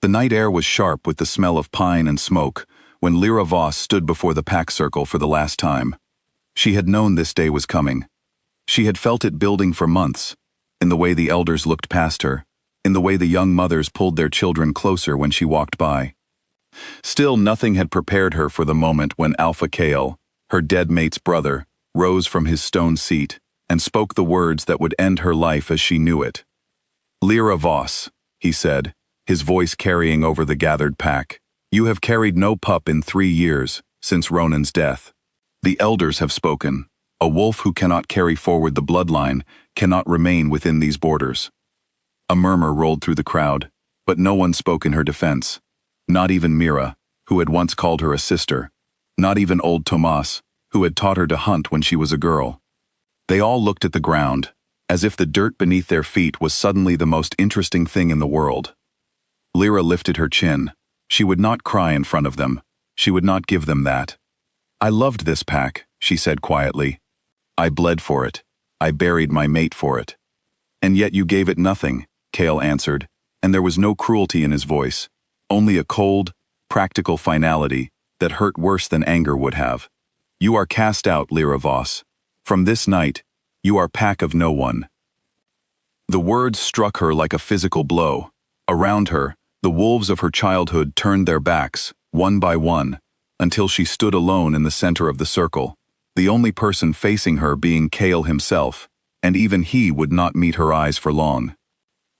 The night air was sharp with the smell of pine and smoke when Lyra Voss stood before the pack circle for the last time. She had known this day was coming. She had felt it building for months, in the way the elders looked past her, in the way the young mothers pulled their children closer when she walked by. Still, nothing had prepared her for the moment when Alpha Kale, her dead mate's brother, rose from his stone seat and spoke the words that would end her life as she knew it. "Lyra Voss," he said, his voice carrying over the gathered pack, "you have carried no pup in 3 years, since Ronan's death. The elders have spoken. A wolf who cannot carry forward the bloodline cannot remain within these borders." A murmur rolled through the crowd, but no one spoke in her defense. Not even Mira, who had once called her a sister. Not even old Tomas, who had taught her to hunt when she was a girl. They all looked at the ground, as if the dirt beneath their feet was suddenly the most interesting thing in the world. Lyra lifted her chin. She would not cry in front of them. She would not give them that. "I loved this pack," she said quietly. "I bled for it. I buried my mate for it." "And yet you gave it nothing," Kale answered, and there was no cruelty in his voice, only a cold, practical finality that hurt worse than anger would have. "You are cast out, Lyra Voss. From this night, you are pack of no one." The words struck her like a physical blow. Around her, the wolves of her childhood turned their backs, one by one, until she stood alone in the center of the circle, the only person facing her being Kale himself, and even he would not meet her eyes for long.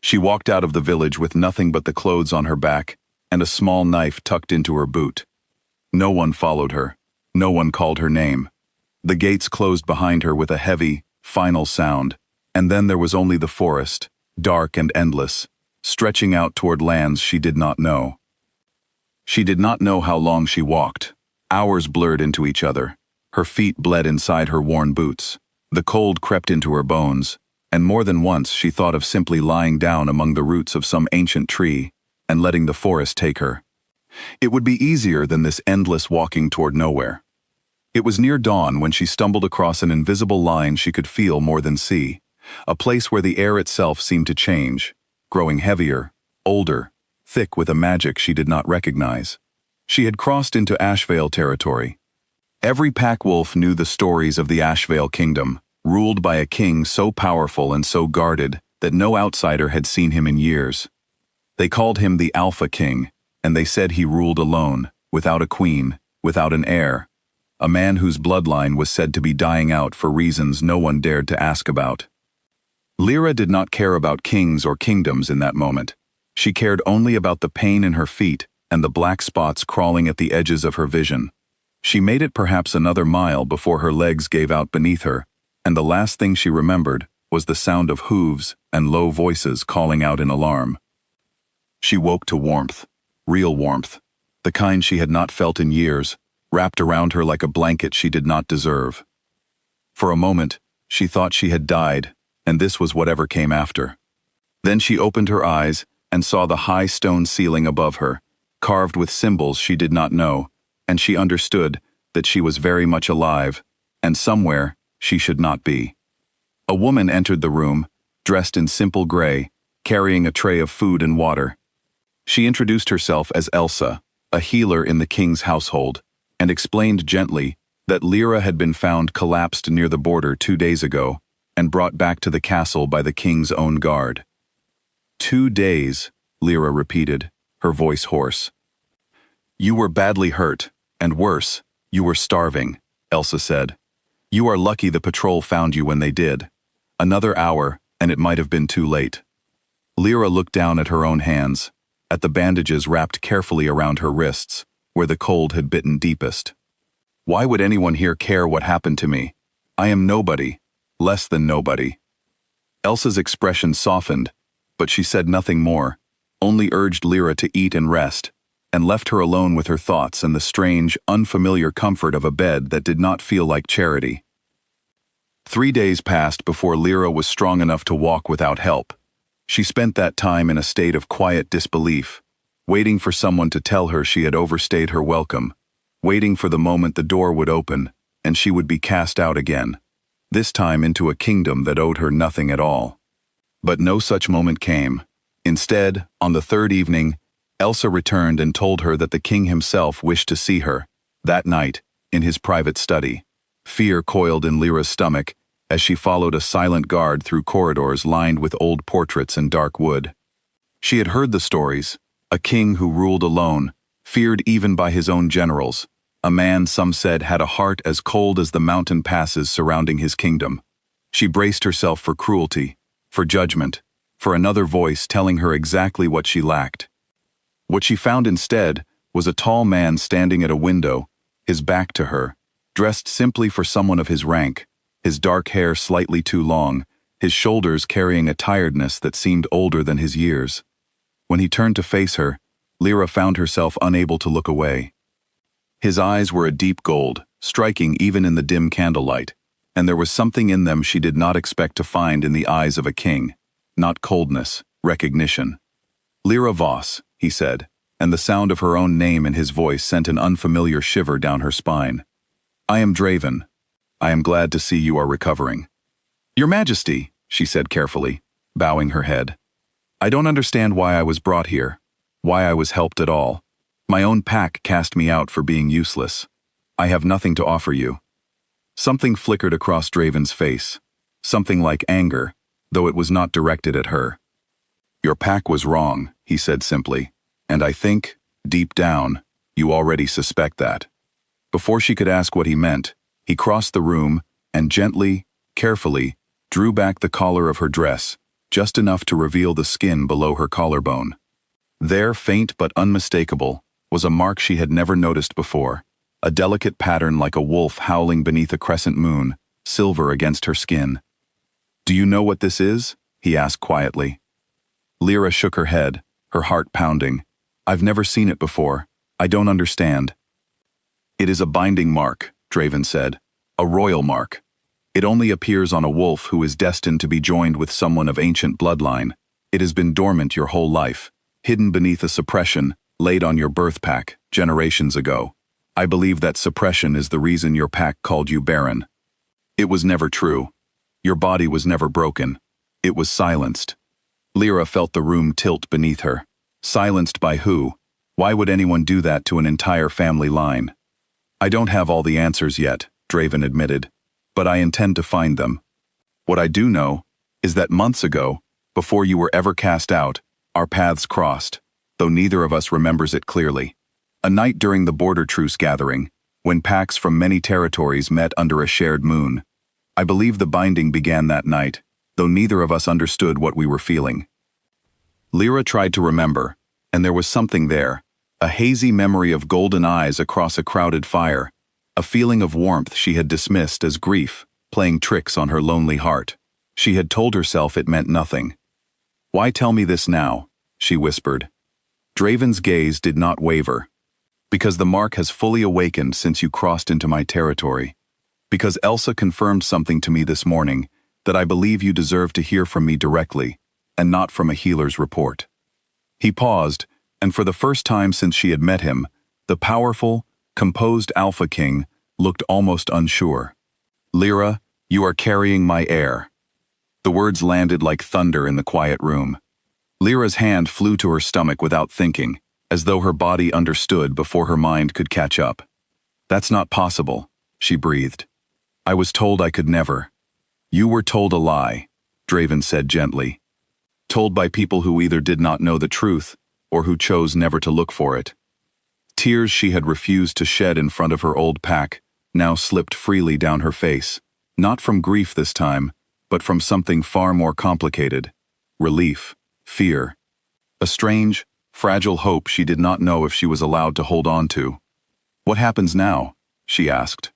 She walked out of the village with nothing but the clothes on her back and a small knife tucked into her boot. No one followed her. No one called her name. The gates closed behind her with a heavy, final sound, and then there was only the forest, dark and endless, stretching out toward lands she did not know. She did not know how long she walked. Hours blurred into each other. Her feet bled inside her worn boots. The cold crept into her bones, and more than once she thought of simply lying down among the roots of some ancient tree and letting the forest take her. It would be easier than this endless walking toward nowhere. It was near dawn when she stumbled across an invisible line she could feel more than see, a place where the air itself seemed to change, growing heavier, older, thick with a magic she did not recognize. She had crossed into Ashvale territory. Every pack wolf knew the stories of the Ashvale kingdom, ruled by a king so powerful and so guarded that no outsider had seen him in years. They called him the Alpha King, and they said he ruled alone, without a queen, without an heir, a man whose bloodline was said to be dying out for reasons no one dared to ask about. Lyra did not care about kings or kingdoms in that moment. She cared only about the pain in her feet and the black spots crawling at the edges of her vision. She made it perhaps another mile before her legs gave out beneath her, and the last thing she remembered was the sound of hooves and low voices calling out in alarm. She woke to warmth, real warmth, the kind she had not felt in years, wrapped around her like a blanket she did not deserve. For a moment, she thought she had died, and this was whatever came after. Then she opened her eyes and saw the high stone ceiling above her, carved with symbols she did not know, and she understood that she was very much alive, and somewhere she should not be. A woman entered the room, dressed in simple gray, carrying a tray of food and water. She introduced herself as Elsa, a healer in the king's household, and explained gently that Lyra had been found collapsed near the border 2 days ago and brought back to the castle by the king's own guard. 2 days, Lyra repeated, her voice hoarse. "You were badly hurt, and worse, you were starving," Elsa said. "You are lucky the patrol found you when they did. Another hour, and it might have been too late." Lyra looked down at her own hands, at the bandages wrapped carefully around her wrists, where the cold had bitten deepest. "Why would anyone here care what happened to me? I am nobody, less than nobody." Elsa's expression softened, but she said nothing more, only urged Lyra to eat and rest, and left her alone with her thoughts and the strange, unfamiliar comfort of a bed that did not feel like charity. 3 days passed before Lyra was strong enough to walk without help. She spent that time in a state of quiet disbelief, waiting for someone to tell her she had overstayed her welcome, waiting for the moment the door would open and she would be cast out again, this time into a kingdom that owed her nothing at all. But no such moment came. Instead, on the 3rd evening, Elsa returned and told her that the king himself wished to see her, that night, in his private study. Fear coiled in Lyra's stomach as she followed a silent guard through corridors lined with old portraits and dark wood. She had heard the stories, a king who ruled alone, feared even by his own generals, a man some said had a heart as cold as the mountain passes surrounding his kingdom. She braced herself for cruelty, for judgment, for another voice telling her exactly what she lacked. What she found instead was a tall man standing at a window, his back to her, dressed simply for someone of his rank, his dark hair slightly too long, his shoulders carrying a tiredness that seemed older than his years. When he turned to face her, Lyra found herself unable to look away. His eyes were a deep gold, striking even in the dim candlelight, and there was something in them she did not expect to find in the eyes of a king, not coldness, recognition. "Lyra Voss," he said, and the sound of her own name in his voice sent an unfamiliar shiver down her spine. "I am Draven. I am glad to see you are recovering." "Your Majesty," she said carefully, bowing her head. "I don't understand why I was brought here, why I was helped at all. My own pack cast me out for being useless. I have nothing to offer you." Something flickered across Draven's face, something like anger, though it was not directed at her. "Your pack was wrong," he said simply, "and I think, deep down, you already suspect that." Before she could ask what he meant, he crossed the room and gently, carefully, drew back the collar of her dress, just enough to reveal the skin below her collarbone. There, faint but unmistakable, was a mark she had never noticed before, a delicate pattern like a wolf howling beneath a crescent moon, silver against her skin. "Do you know what this is?" he asked quietly. Lyra shook her head, her heart pounding. "I've never seen it before. I don't understand." "It is a binding mark," Draven said, "a royal mark. It only appears on a wolf who is destined to be joined with someone of ancient bloodline. It has been dormant your whole life, hidden beneath a suppression laid on your birth pack generations ago. I believe that suppression is the reason your pack called you Barren. It was never true. Your body was never broken. It was silenced." Lyra felt the room tilt beneath her. Silenced by who? Why would anyone do that to an entire family line? "I don't have all the answers yet," Draven admitted, "but I intend to find them. What I do know is that months ago, before you were ever cast out, our paths crossed, though neither of us remembers it clearly. A night during the border truce gathering, when packs from many territories met under a shared moon. I believe the binding began that night, though neither of us understood what we were feeling." Lyra tried to remember, and there was something there, a hazy memory of golden eyes across a crowded fire, a feeling of warmth she had dismissed as grief, playing tricks on her lonely heart. She had told herself it meant nothing. "Why tell me this now?" she whispered. Draven's gaze did not waver. "Because the mark has fully awakened since you crossed into my territory. Because Elsa confirmed something to me this morning that I believe you deserve to hear from me directly, and not from a healer's report." He paused, and for the first time since she had met him, the powerful, composed Alpha King looked almost unsure. "Lyra, you are carrying my heir." The words landed like thunder in the quiet room. Lyra's hand flew to her stomach without thinking, as though her body understood before her mind could catch up. "That's not possible," she breathed. "I was told I could never." "You were told a lie," Draven said gently. "Told by people who either did not know the truth or who chose never to look for it." Tears she had refused to shed in front of her old pack now slipped freely down her face, not from grief this time, but from something far more complicated. Relief, fear. A strange, fragile hope she did not know if she was allowed to hold on to. "What happens now?" she asked.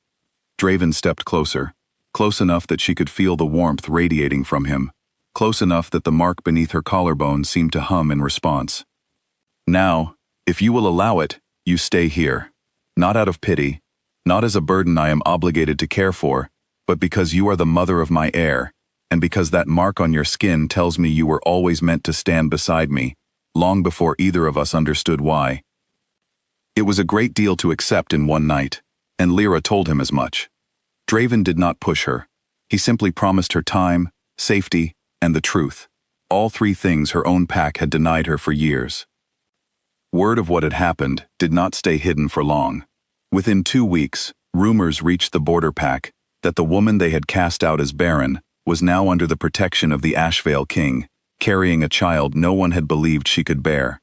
Draven stepped closer, close enough that she could feel the warmth radiating from him, close enough that the mark beneath her collarbone seemed to hum in response. "Now, if you will allow it, you stay here. Not out of pity, not as a burden I am obligated to care for, but because you are the mother of my heir, and because that mark on your skin tells me you were always meant to stand beside me, long before either of us understood why." It was a great deal to accept in one night, and Lyra told him as much. Draven did not push her. He simply promised her time, safety, and the truth, all three things her own pack had denied her for years. Word of what had happened did not stay hidden for long. Within 2 weeks, rumors reached the border pack that the woman they had cast out as Barren was now under the protection of the Ashvale king, carrying a child no one had believed she could bear.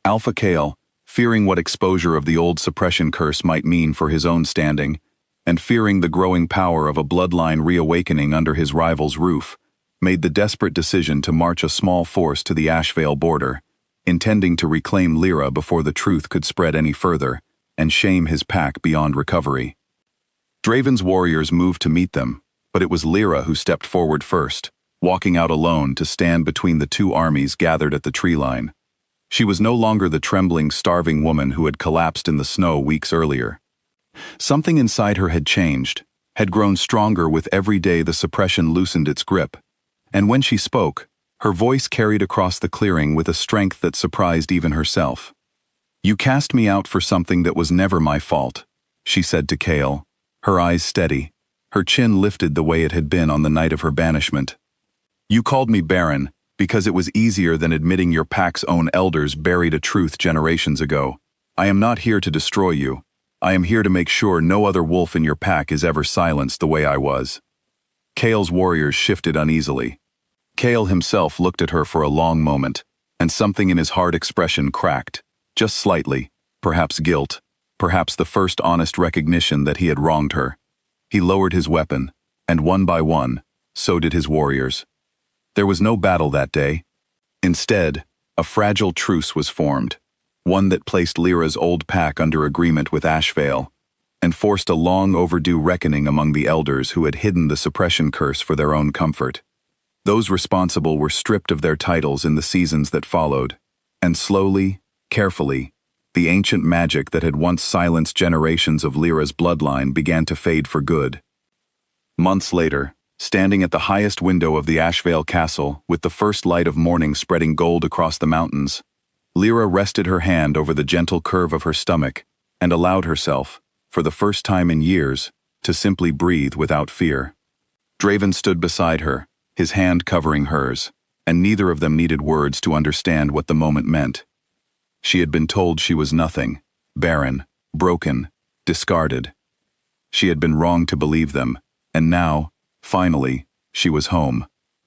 Alpha Kale, fearing what exposure of the old suppression curse might mean for his own standing, and fearing the growing power of a bloodline reawakening under his rival's roof, made the desperate decision to march a small force to the Ashvale border, intending to reclaim Lyra before the truth could spread any further, and shame his pack beyond recovery. Draven's warriors moved to meet them, but it was Lyra who stepped forward first, walking out alone to stand between the two armies gathered at the tree line. She was no longer the trembling, starving woman who had collapsed in the snow weeks earlier. Something inside her had changed, had grown stronger with every day the suppression loosened its grip, and when she spoke, her voice carried across the clearing with a strength that surprised even herself. "You cast me out for something that was never my fault," she said to Kale, her eyes steady, her chin lifted the way it had been on the night of her banishment. "You called me Barren because it was easier than admitting your pack's own elders buried a truth generations ago. I am not here to destroy you. I am here to make sure no other wolf in your pack is ever silenced the way I was." Kale's warriors shifted uneasily. Kale himself looked at her for a long moment, and something in his hard expression cracked, just slightly, perhaps guilt, perhaps the first honest recognition that he had wronged her. He lowered his weapon, and one by one, so did his warriors. There was no battle that day. Instead, a fragile truce was formed, one that placed Lyra's old pack under agreement with Ashvale, and forced a long overdue reckoning among the elders who had hidden the suppression curse for their own comfort. Those responsible were stripped of their titles in the seasons that followed, and slowly, carefully, the ancient magic that had once silenced generations of Lyra's bloodline began to fade for good. Months later, standing at the highest window of the Ashvale castle with the first light of morning spreading gold across the mountains, Lyra rested her hand over the gentle curve of her stomach and allowed herself, for the first time in years, to simply breathe without fear. Draven stood beside her, his hand covering hers, and neither of them needed words to understand what the moment meant. She had been told she was nothing, barren, broken, discarded. She had been wrong to believe them, and now, finally, she was home.